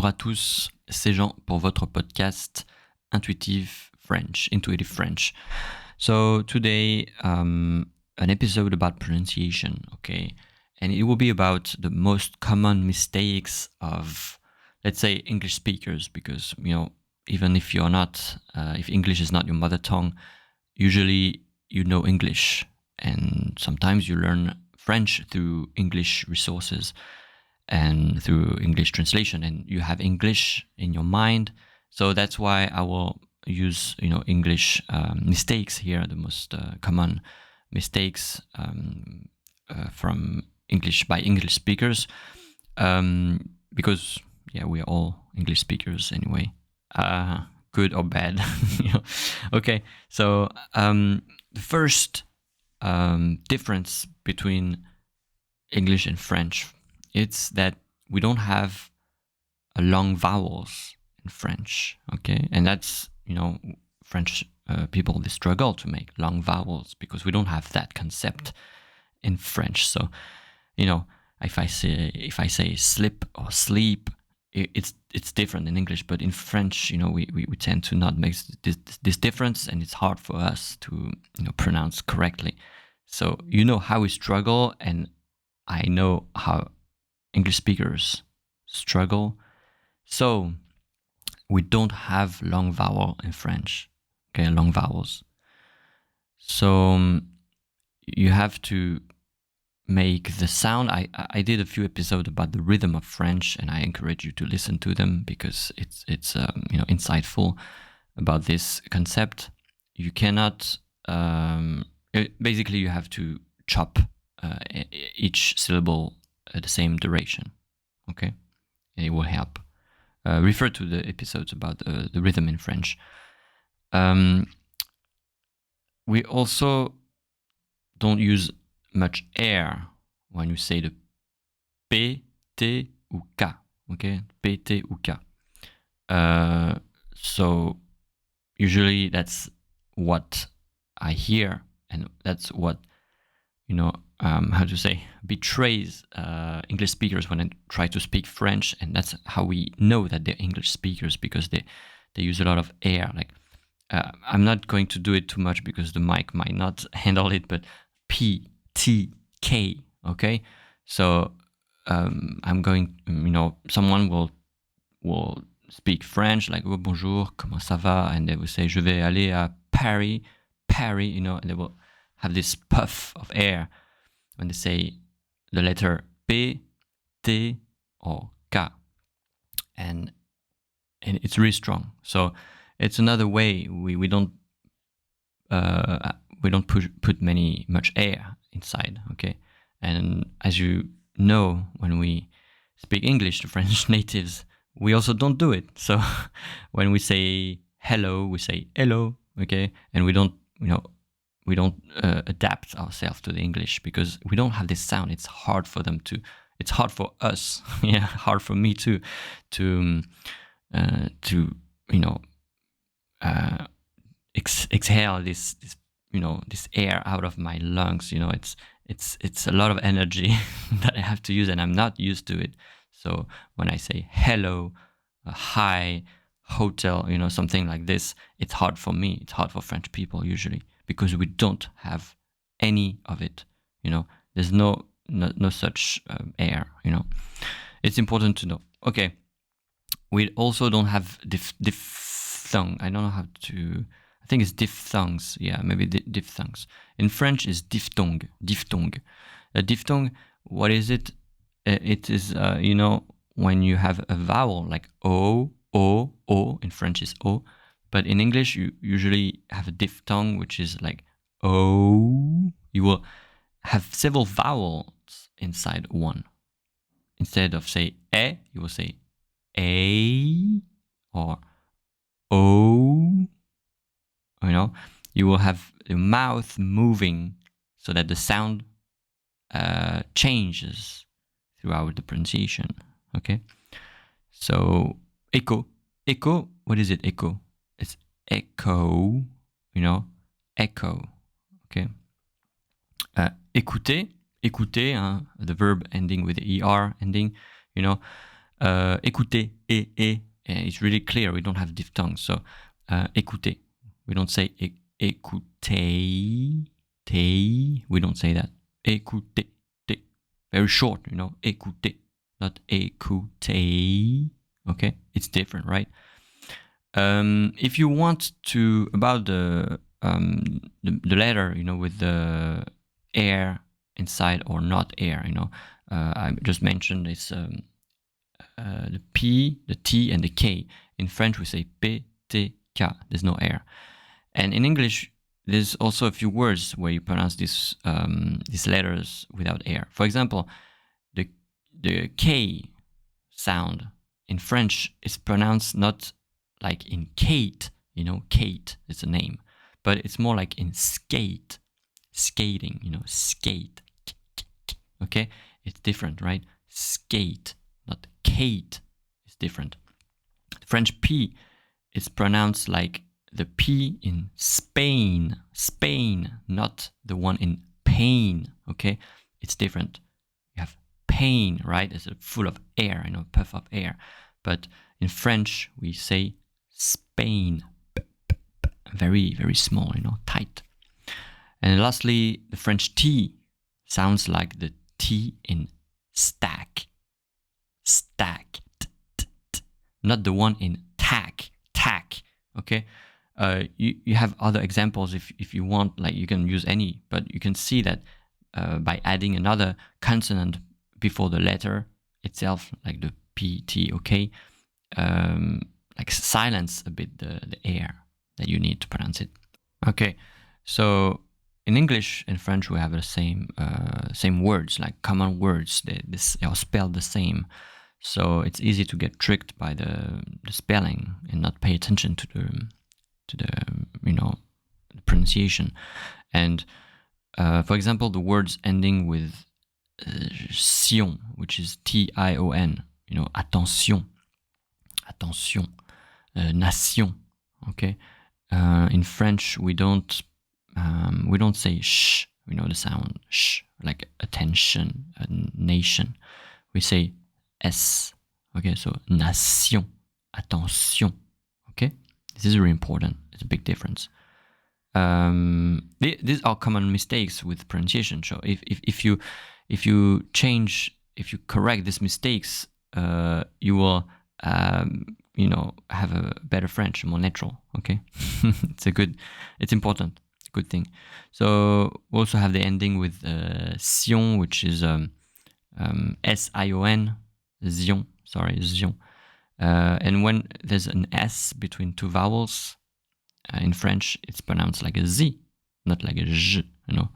Bonjour à tous, c'est Jean pour votre podcast Intuitive French. So today, an episode about pronunciation, okay? And it will be about the most common mistakes of, let's say, English speakers, because, even if you're not, if English is not your mother tongue, usually you know English, and sometimes you learn French through English resources and through English translation, and you have English in your mind. So that's why I will use, English mistakes here, the most common mistakes from English by English speakers, because we are all English speakers anyway, good or bad. Okay, so the first difference between English and French, it's that we don't have long vowels in French, okay? And that's, French people, they struggle to make long vowels because we don't have that concept in French. So, if I say slip or sleep, it's different in English, but in French, we tend to not make this difference, and it's hard for us to, pronounce correctly. So how we struggle, and I know how English speakers struggle. So we don't have long vowel in French, okay, long vowels. So you have to make the sound. I did a few episodes about the rhythm of French, and I encourage you to listen to them because it's insightful about this concept. You cannot basically you have to chop each syllable at the same duration, okay? And it will help. Refer to the episodes about the rhythm in French. We also don't use much air when you say the P, T ou K, okay? P, T ou K. So usually that's what I hear, and that's what, betrays English speakers when they try to speak French, and that's how we know that they're English speakers, because they use a lot of air. Like, I'm not going to do it too much because the mic might not handle it, but P, T, K, okay? So I'm going, someone will speak French, like, oh, bonjour, comment ça va? And they will say, je vais aller à Paris, and they will have this puff of air when they say the letter P, T, or K, and it's really strong. So it's another way we don't put much air inside, okay? And as you know, when we speak English, the French natives, we also don't do it. So when we say hello, we say hello, okay? And we don't adapt ourselves to the English because we don't have this sound. It's hard for them to. It's hard for us. Hard for me too, to exhale this this air out of my lungs. It's a lot of energy that I have to use, and I'm not used to it. So when I say hello, hi, hotel, something like this, it's hard for me. It's hard for French people usually, because we don't have any of it. There's no such air. It's important to know. Okay, we also don't have diphthong. I don't know how to. I think it's diphthongs. Yeah, maybe diphthongs. In French, is diphthong. A diphthong. What is it? It is when you have a vowel like o, o. In French is o. But in English, you usually have a diphthong, which is like O. You will have several vowels inside one. Instead of say E, you will say A or O. You will have the mouth moving so that the sound changes throughout the pronunciation. Okay? So, echo. Echo, what is it, echo? It's echo, echo, okay? Écouter, the verb ending with the ER ending, Écoutez, it's really clear. We don't have diphthongs. So, écoutez. We don't say écoutez. We don't say that. Écoutez. Very short, you know. Écoutez, not écoutez. Okay, it's different, right? If you want to about the letter, you know, with the air inside or not air, you know, I just mentioned it's the P, the T, and the K. In French, we say P, T, K. There's no air. And in English, there's also a few words where you pronounce these letters without air. For example, the K sound in French is pronounced not like in Kate, you know, Kate is a name, but it's more like in skate, skating, you know, skate. Okay, it's different, right? Skate, not Kate, is different. The French P is pronounced like the P in Spain, not the one in pain. Okay, it's different. You have pain, right? It's full of air, you know, puff of air. But in French, we say Spain, very, very small, you know, tight. And lastly, the French T sounds like the T in stack, not the one in tack. Okay. You have other examples if you want, like you can use any, but you can see that by adding another consonant before the letter itself, like the P, T, okay, like silence a bit the air that you need to pronounce it. Okay, so in English and French we have the same words, like common words. They are spelled the same. So it's easy to get tricked by the spelling and not pay attention to the you know, the pronunciation. And for example, the words ending with sion, which is T-I-O-N, you know, attention, nation. Okay, in French we don't say sh. We know the sound sh, like attention, nation. We say S. Okay, so nation, attention. Okay, this is really important. It's a big difference. These are common mistakes with pronunciation. So if you correct these mistakes, you will you know, have a better French, more natural. Okay, it's important, it's a good thing. So we also have the ending with sion, which is S-I-O-N, zion. Sorry, zion. And when there's an S between two vowels, in French it's pronounced like a Z, not like a J. You know.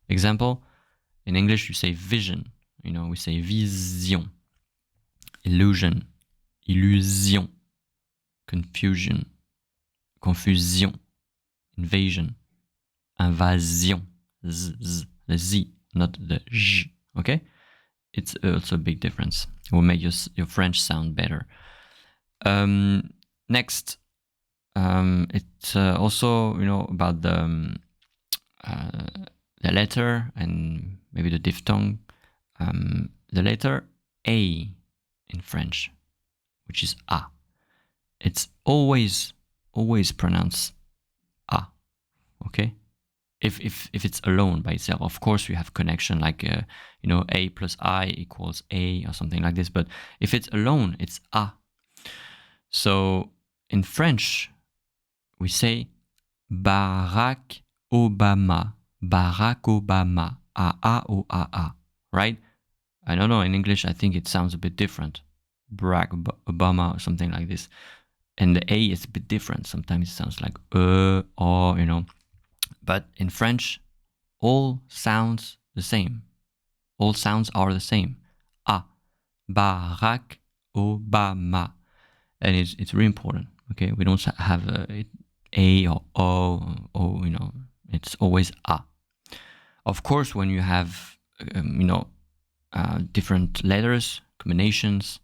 Example: in English you say vision. You know, we say vision. Illusion, illusion. Confusion, confusion. Invasion, invasion. Z, the Z, not the J. Okay, it's also a big difference. It will make your French sound better. Next, it's also, you know, about the letter and maybe the diphthong. The letter A in French, which is A. It's always pronounced A. Okay, if it's alone by itself. Of course, we have connection, like you know, A plus I equals A or something like this. But if it's alone, it's A. So in French, we say Barack Obama, A-A-O-A-A, right? I don't know, in English, I think it sounds a bit different. Barack Obama or something like this. And the A is a bit different. Sometimes it sounds like or, you know. But in French, all sounds the same. All sounds are the same. A, Barack Obama. And it's really important. Okay, we don't have A or O, you know. It's always A. Of course, when you have, you know, different letters, combinations,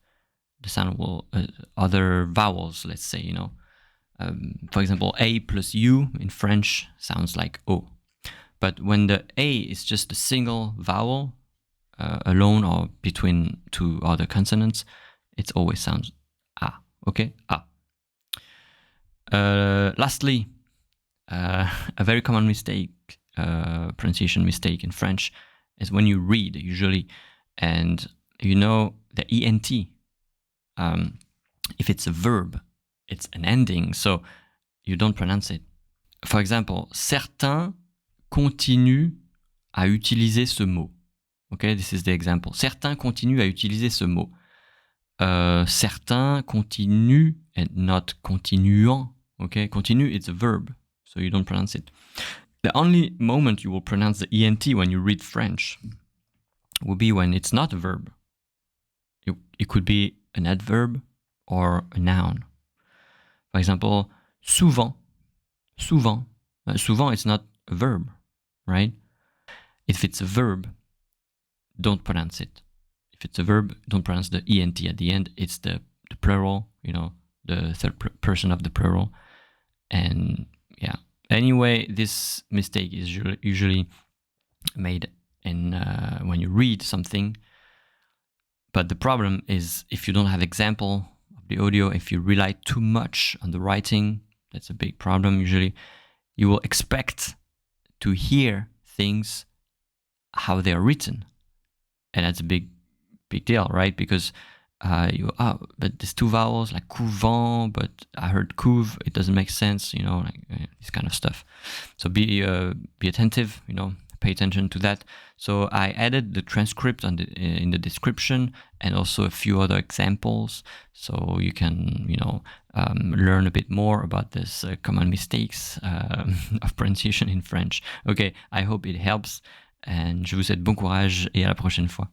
the sound will, other vowels, let's say, you know. For example, A plus U in French sounds like O. But when the A is just a single vowel, alone or between two other consonants, it always sounds ah. Okay, ah. Lastly, a very common mistake, pronunciation mistake in French, is when you read usually, and you know the ENT. If it's a verb, it's an ending, so you don't pronounce it. For example, certains continuent à utiliser ce mot. Okay, this is the example. Certains continuent à utiliser ce mot. Certains continuent and not continuant. Okay, continue, it's a verb, so you don't pronounce it. The only moment you will pronounce the ENT when you read French will be when it's not a verb. It could be an adverb or a noun. For example, souvent. Souvent. Souvent, it's not a verb, right? If it's a verb, don't pronounce it. If it's a verb, don't pronounce the ENT at the end. It's the plural, you know, the third person of the plural. And yeah. Anyway, this mistake is usually made in when you read something. But the problem is if you don't have example of the audio, if you rely too much on the writing, that's a big problem usually. You will expect to hear things how they are written. And that's a big deal, right? Because but there's two vowels like couvent, but I heard couve, it doesn't make sense, you know, like this kind of stuff. So be attentive, you know, pay attention to that. So I added the transcript in the description and also a few other examples, so you can, you know, learn a bit more about this common mistakes of pronunciation in French. Okay, I hope it helps, and je vous souhaite bon courage et à la prochaine fois.